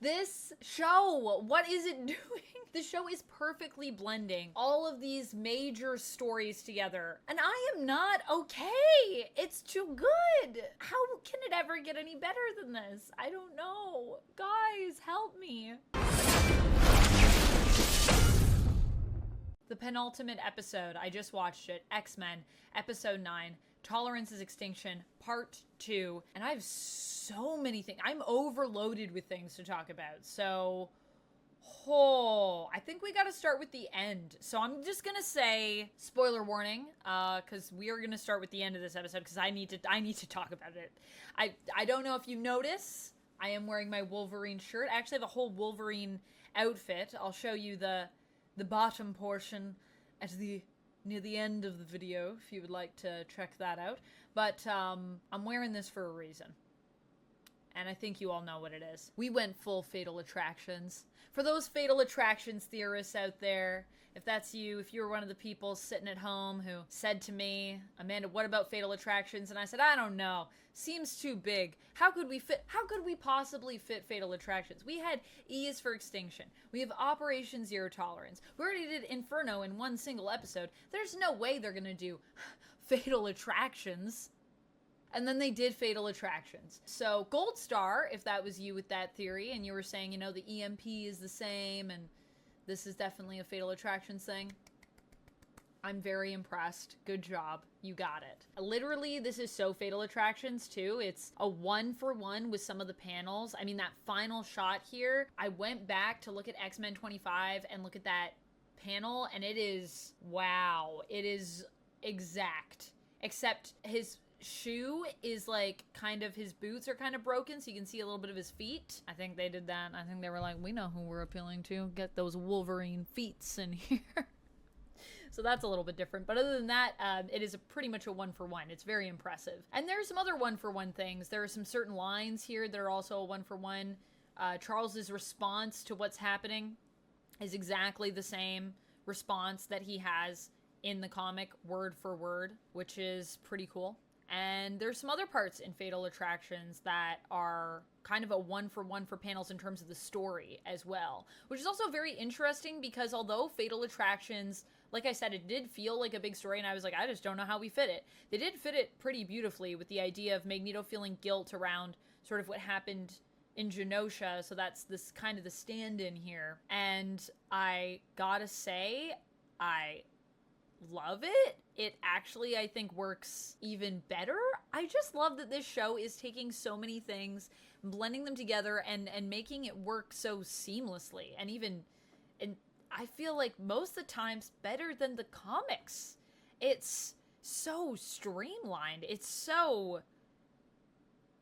This show, what is it doing? The show is perfectly blending all of these major stories together, and I am not okay. It's too good. How can it ever get any better than this? I don't know. Guys, help me. The penultimate episode, I just watched it, X-Men, episode 9, Tolerance is Extinction, part 2, and I have so many things. I'm overloaded with things to talk about, so... I think we gotta start with the end. So I'm just gonna say, spoiler warning, because we are gonna start with the end of this episode, because I need to talk about it. I don't know if you notice, I am wearing my Wolverine shirt. I actually have a whole Wolverine outfit. I'll show you the bottom portion at near the end of the video, if you would like to check that out. But I'm wearing this for a reason. And I think you all know what it is. We went full Fatal Attractions. For those Fatal Attractions theorists out there, if that's you, if you were one of the people sitting at home who said to me, Amanda, what about Fatal Attractions? And I said, I don't know. Seems too big. How could we possibly fit Fatal Attractions? We had E is for Extinction. We have Operation Zero Tolerance. We already did Inferno in one single episode. There's no way they're gonna do Fatal Attractions. And then they did Fatal Attractions. So Gold Star, if that was you with that theory, and you were saying, you know, the EMP is the same, and this is definitely a Fatal Attractions thing, I'm very impressed. Good job. You got it. Literally, this is so Fatal Attractions, too. It's a 1-for-1 with some of the panels. I mean, that final shot here, I went back to look at X-Men 25 and look at that panel, and it is, wow. It is exact. Except his shoe is like kind of, his boots are kind of broken, so you can see a little bit of his feet. I think they did that. I think they were like, we know who we're appealing to. Get those Wolverine feets in here. So that's a little bit different. But other than that, it is pretty much a 1-for-1. It's very impressive. And there's some other 1-for-1 things. There are some certain lines here that are also a 1-for-1. Charles's response to what's happening is exactly the same response that he has in the comic, word for word, which is pretty cool. And there's some other parts in Fatal Attractions that are kind of a 1-for-1 for panels in terms of the story as well, which is also very interesting because although Fatal Attractions, like I said, it did feel like a big story, and I was like, I just don't know how we fit it. They did fit it pretty beautifully with the idea of Magneto feeling guilt around sort of what happened in Genosha, so that's this kind of the stand-in here. And I gotta say, I love it. It actually, I think, works even better. I just love that this show is taking so many things, blending them together, and making it work so seamlessly. And I feel like most of the times better than the comics. It's so streamlined. It's so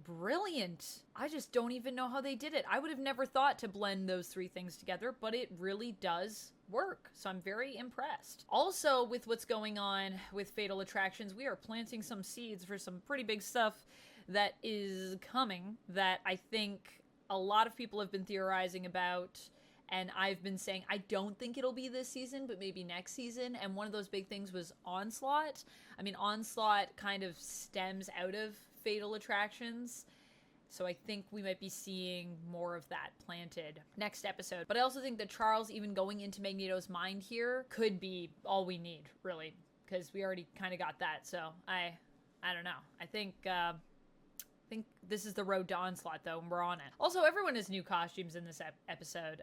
brilliant. I just don't even know how they did it. I would have never thought to blend those three things together, but it really does work. So I'm very impressed. Also, with what's going on with Fatal Attractions, we are planting some seeds for some pretty big stuff that is coming that I think a lot of people have been theorizing about. And I've been saying, I don't think it'll be this season, but maybe next season. And one of those big things was Onslaught. I mean, Onslaught kind of stems out of Fatal Attractions. So I think we might be seeing more of that planted next episode. But I also think that Charles even going into Magneto's mind here could be all we need, really. Because we already kind of got that. So I don't know. I think this is the road to Onslaught, though, and we're on it. Also, everyone has new costumes in this episode.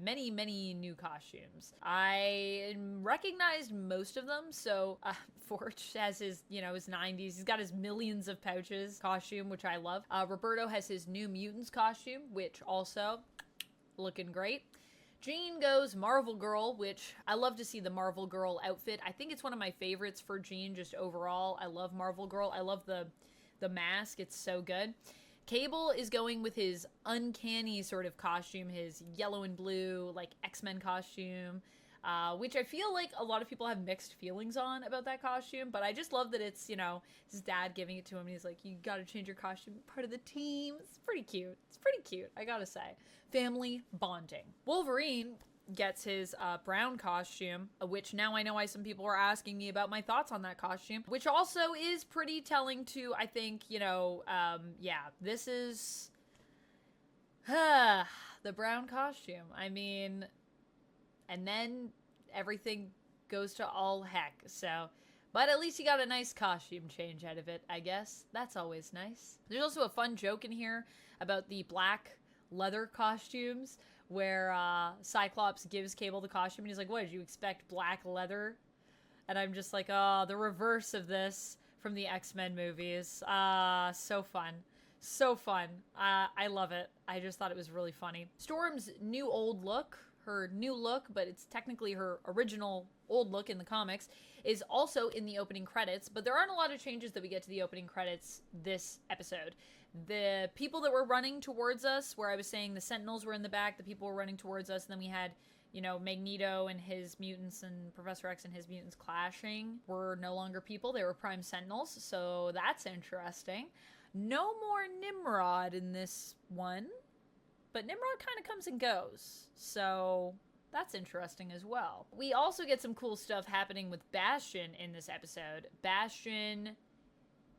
Many, many new costumes. I recognized most of them, so Forge has his, his 90s. He's got his millions of pouches costume, which I love. Roberto has his New Mutants costume, which also looking great. Jean goes Marvel Girl, which I love to see the Marvel Girl outfit. I think it's one of my favorites for Jean, just overall. I love Marvel Girl. I love the mask. It's so good. Cable is going with his uncanny sort of costume, his yellow and blue, like X-Men costume, which I feel like a lot of people have mixed feelings on about that costume, but I just love that it's, his dad giving it to him, and he's like, you gotta change your costume, part of the team. It's pretty cute. It's pretty cute, I gotta say. Family bonding. Wolverine gets his brown costume, which now I know why some people are asking me about my thoughts on that costume, which also is pretty telling to, I think, yeah, this is the brown costume. I mean, and then everything goes to all heck, so... But at least he got a nice costume change out of it, I guess. That's always nice. There's also a fun joke in here about the black leather costumes, where Cyclops gives Cable the costume, and he's like, what, did you expect black leather? And I'm just like, oh, the reverse of this from the X-Men movies. So fun. So fun. I love it. I just thought it was really funny. Storm's new old look, her new look, but it's technically her original old look in the comics, is also in the opening credits, but there aren't a lot of changes that we get to the opening credits this episode. The people that were running towards us, where I was saying the Sentinels were in the back, the people were running towards us, and then we had, you know, Magneto and his mutants and Professor X and his mutants clashing, were no longer people. They were Prime Sentinels, so that's interesting. No more Nimrod in this one, but Nimrod kind of comes and goes, so that's interesting as well. We also get some cool stuff happening with Bastion in this episode. Bastion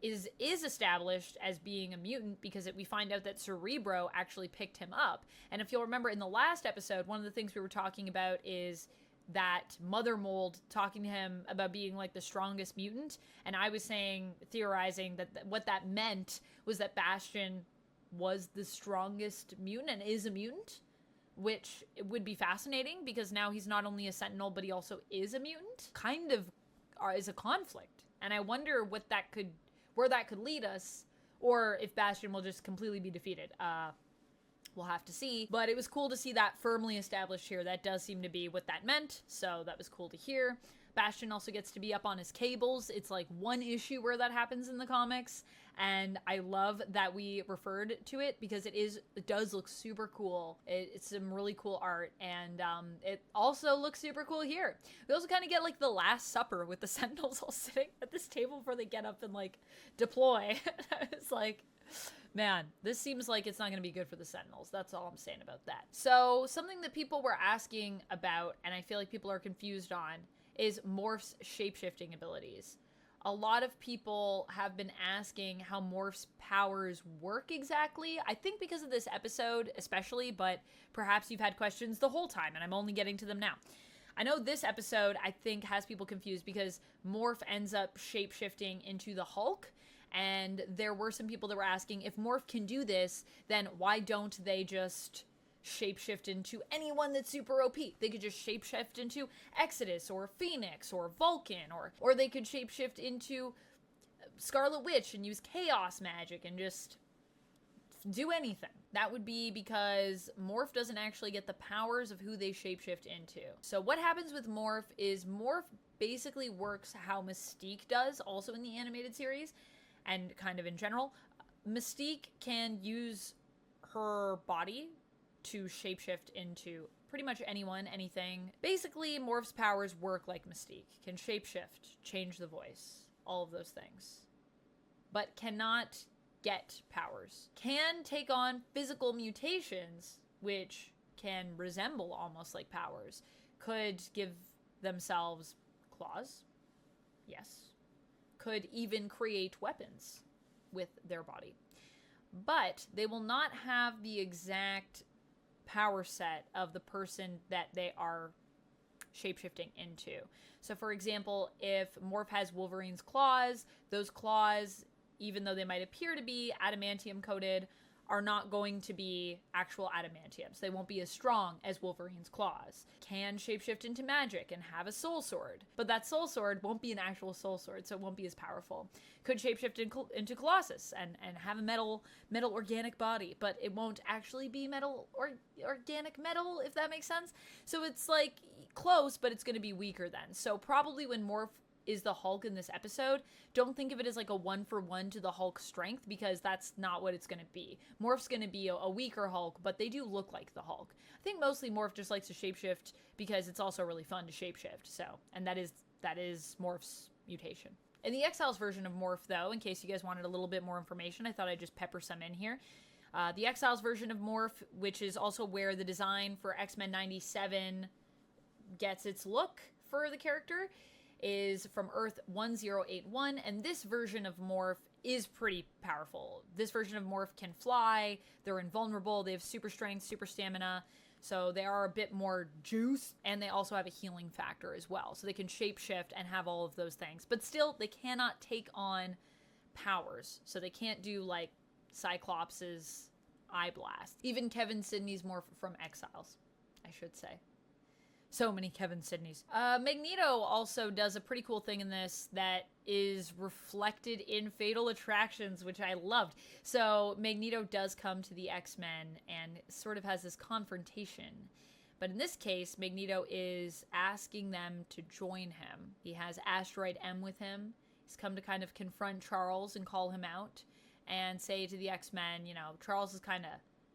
is established as being a mutant because we find out that Cerebro actually picked him up. And if you'll remember in the last episode, one of the things we were talking about is that Mother Mold talking to him about being like the strongest mutant. And I was theorizing that what that meant was that Bastion was the strongest mutant and is a mutant, which would be fascinating because now he's not only a Sentinel, but he also is a mutant. Kind of is a conflict. And I wonder where that could lead us, or if Bastion will just completely be defeated. We'll have to see. But it was cool to see that firmly established here. That does seem to be what that meant, so that was cool to hear. Bastion also gets to be up on his cables. It's like one issue where that happens in the comics, and I love that we referred to it because it does look super cool. It's some really cool art, and it also looks super cool here. We also kind of get like the Last Supper with the Sentinels all sitting at this table before they get up and like deploy. It's like, man, this seems like it's not going to be good for the Sentinels. That's all I'm saying about that. So something that people were asking about, and I feel like people are confused on, is Morph's shape-shifting abilities. A lot of people have been asking how Morph's powers work exactly. I think because of this episode especially, but perhaps you've had questions the whole time and I'm only getting to them now. I know this episode, I think, has people confused because Morph ends up shape-shifting into the Hulk, and there were some people that were asking, if Morph can do this, then why don't they just shapeshift into anyone that's super OP? They could just shapeshift into Exodus or Phoenix or Vulcan, or they could shapeshift into Scarlet Witch and use chaos magic and just do anything. That would be because Morph doesn't actually get the powers of who they shapeshift into. So what happens with Morph is Morph basically works how Mystique does, also in the animated series and kind of in general. Mystique can use her body to shapeshift into pretty much anyone, anything. Basically, Morph's powers work like Mystique. Can shapeshift, change the voice, all of those things. But cannot get powers. Can take on physical mutations, which can resemble almost like powers. Could give themselves claws. Yes. Could even create weapons with their body. But they will not have the exact power set of the person that they are shapeshifting into. So for example, if Morph has Wolverine's claws, those claws, even though they might appear to be adamantium coated, are not going to be actual adamantiums. They won't be as strong as Wolverine's claws. Can shapeshift into magic and have a soul sword, but that soul sword won't be an actual soul sword, so it won't be as powerful. Could shapeshift into Colossus and have a metal organic body, but it won't actually be metal or organic metal, if that makes sense. So it's like close, but it's going to be weaker then. So probably when Morph is the Hulk in this episode, don't think of it as like a 1-for-1 to the Hulk's strength, because that's not what it's going to be. Morph's going to be a weaker Hulk, but they do look like the Hulk. I think mostly Morph just likes to shapeshift because it's also really fun to shapeshift. So, and that is Morph's mutation. In the Exiles version of Morph, though, in case you guys wanted a little bit more information, I thought I'd just pepper some in here. The Exiles version of Morph, which is also where the design for X-Men 97 gets its look for the character, is from Earth 1081, and this version of Morph is pretty powerful. This version of Morph can fly, they're invulnerable, they have super strength, super stamina, so they are a bit more juice, and they also have a healing factor as well. So they can shapeshift and have all of those things. But still, they cannot take on powers. So they can't do, like, Cyclops' Eye Blast. Even Kevin Syndey's Morph from Exiles, I should say. So many Kevin Sydneys. Magneto also does a pretty cool thing in this that is reflected in Fatal Attractions, which I loved. So Magneto does come to the X-Men and sort of has this confrontation. But in this case, Magneto is asking them to join him. He has Asteroid M with him. He's come to kind of confront Charles and call him out and say to the X-Men, you know, Charles has kind of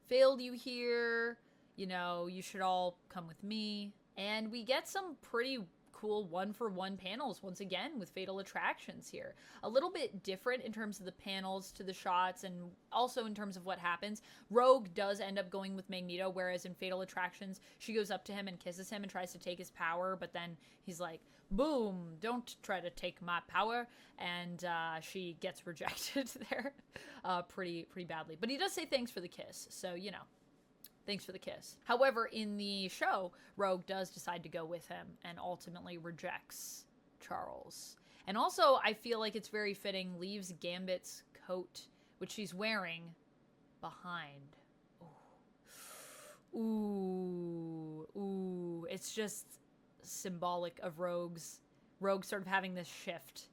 failed you here. You know, you should all come with me. And we get some pretty cool one-for-one panels once again with Fatal Attractions here. A little bit different in terms of the panels to the shots and also in terms of what happens. Rogue does end up going with Magneto, whereas in Fatal Attractions, she goes up to him and kisses him and tries to take his power, but then he's like, boom, don't try to take my power, and she gets rejected there pretty badly. But he does say thanks for the kiss, so, you know. Thanks for the kiss. However, in the show, Rogue does decide to go with him and ultimately rejects Charles. And also, I feel like it's very fitting, leaves Gambit's coat, which she's wearing, behind. Ooh. It's just symbolic of Rogue sort of having this shift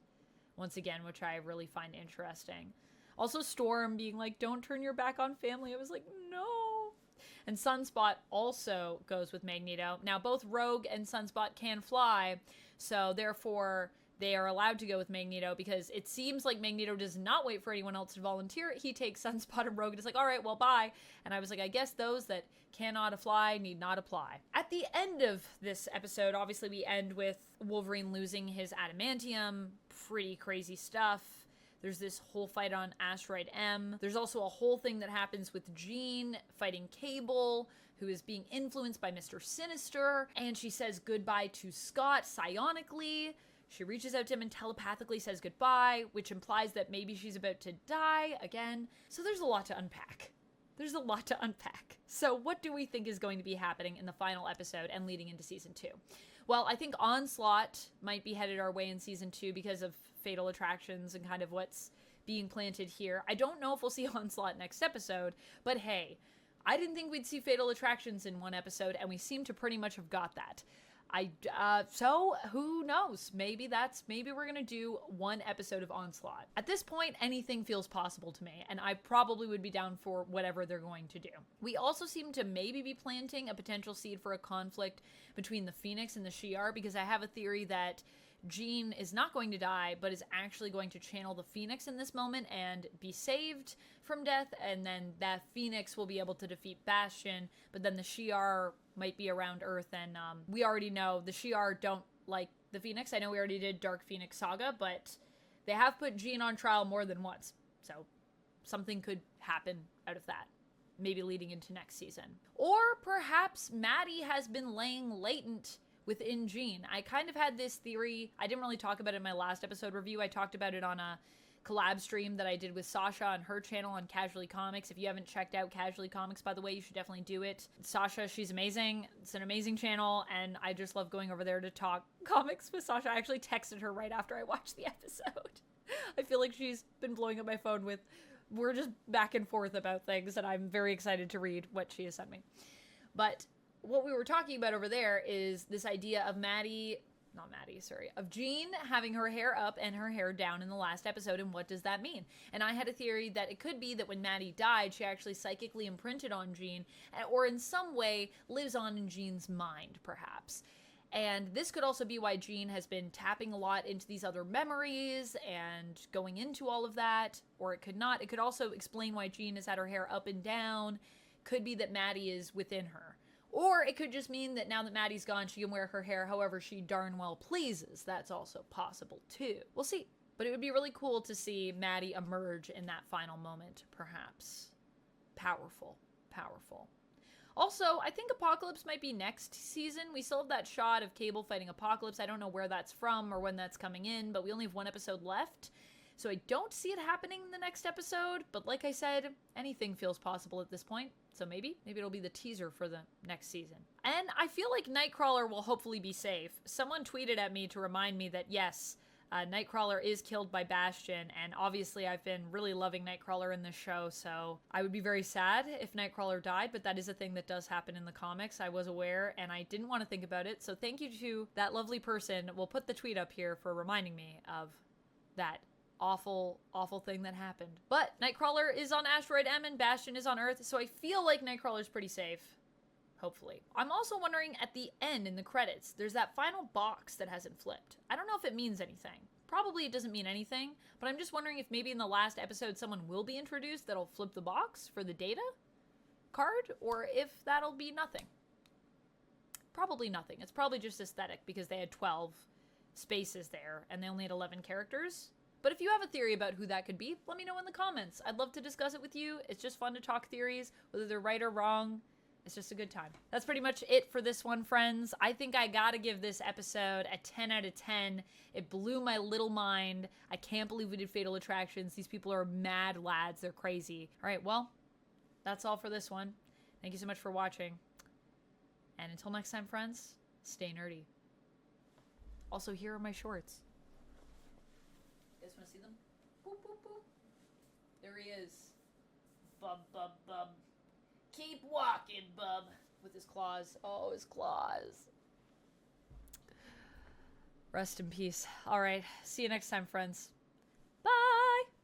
once again, which I really find interesting. Also, Storm being like, don't turn your back on family. I was like, no. And Sunspot also goes with Magneto. Now, both Rogue and Sunspot can fly, so therefore they are allowed to go with Magneto because it seems like Magneto does not wait for anyone else to volunteer. He takes Sunspot and Rogue and is like, all right, well, bye. And I was like, I guess those that cannot fly need not apply. At the end of this episode, obviously we end with Wolverine losing his adamantium. Pretty crazy stuff. There's this whole fight on Asteroid M. There's also a whole thing that happens with Jean fighting Cable, who is being influenced by Mr. Sinister, and she says goodbye to Scott psionically. She reaches out to him and telepathically says goodbye, which implies that maybe she's about to die again. So there's a lot to unpack. So what do we think is going to be happening in the final episode and leading into season 2? Well, I think Onslaught might be headed our way in season 2 because of Fatal Attractions and kind of what's being planted here. I don't know if we'll see Onslaught next episode, but hey, I didn't think we'd see Fatal Attractions in one episode, and we seem to pretty much have got that. So who knows? Maybe we're gonna do one episode of Onslaught. At this point, anything feels possible to me, and I probably would be down for whatever they're going to do. We also seem to maybe be planting a potential seed for a conflict between the Phoenix and the Shi'ar, because I have a theory that Jean is not going to die, but is actually going to channel the Phoenix in this moment and be saved from death, and then that Phoenix will be able to defeat Bastion, but then the Shi'ar might be around Earth, and we already know the Shi'ar don't like the Phoenix. I know we already did Dark Phoenix Saga, but they have put Jean on trial more than once, so something could happen out of that, maybe leading into next season. Or perhaps Maddie has been laying latent within Jean. I kind of had this theory. I didn't really talk about it in my last episode review. I talked about it on a collab stream that I did with Sasha on her channel on Casually Comics. If you haven't checked out Casually Comics, by the way, you should definitely do it. Sasha, she's amazing. It's an amazing channel, and I just love going over there to talk comics with Sasha. I actually texted her right after I watched the episode. I feel like she's been blowing up my phone with, we're just back and forth about things, and I'm very excited to read what she has sent me. But what we were talking about over there is this idea of of Jean having her hair up and her hair down in the last episode, and what does that mean? And I had a theory that it could be that when Maddie died, she actually psychically imprinted on Jean, or in some way lives on in Jean's mind, perhaps. And this could also be why Jean has been tapping a lot into these other memories and going into all of that, or it could not. It could also explain why Jean has had her hair up and down. Could be that Maddie is within her. Or it could just mean that now that Maddie's gone, she can wear her hair however she darn well pleases. That's also possible too. We'll see. But it would be really cool to see Maddie emerge in that final moment, perhaps. Powerful. Also, I think Apocalypse might be next season. We still have that shot of Cable fighting Apocalypse. I don't know where that's from or when that's coming in, but we only have one episode left. So I don't see it happening in the next episode, but like I said, anything feels possible at this point. So maybe it'll be the teaser for the next season. And I feel like Nightcrawler will hopefully be safe. Someone tweeted at me to remind me that yes, Nightcrawler is killed by Bastion, and obviously I've been really loving Nightcrawler in this show, so I would be very sad if Nightcrawler died, but that is a thing that does happen in the comics. I was aware, and I didn't want to think about it, so thank you to that lovely person. We'll put the tweet up here for reminding me of that awful, awful thing that happened. But Nightcrawler is on Asteroid M and Bastion is on Earth, so I feel like Nightcrawler's pretty safe. Hopefully. I'm also wondering at the end in the credits, there's that final box that hasn't flipped. I don't know if it means anything. Probably it doesn't mean anything, but I'm just wondering if maybe in the last episode someone will be introduced that'll flip the box for the data card, or if that'll be nothing. Probably nothing. It's probably just aesthetic because they had 12 spaces there and they only had 11 characters. But if you have a theory about who that could be, let me know in the comments. I'd love to discuss it with you. It's just fun to talk theories, whether they're right or wrong. It's just a good time. That's pretty much it for this one, friends. I think I gotta give this episode a 10 out of 10. It blew my little mind. I can't believe we did Fatal Attractions. These people are mad lads. They're crazy. All right, well, that's all for this one. Thank you so much for watching. And until next time, friends, stay nerdy. Also, here are my shorts. You guys want to see them? Boop, boop, boop. There he is. Bub, bub, bub. Keep walking, bub. With his claws. Oh, his claws. Rest in peace. All right. See you next time, friends.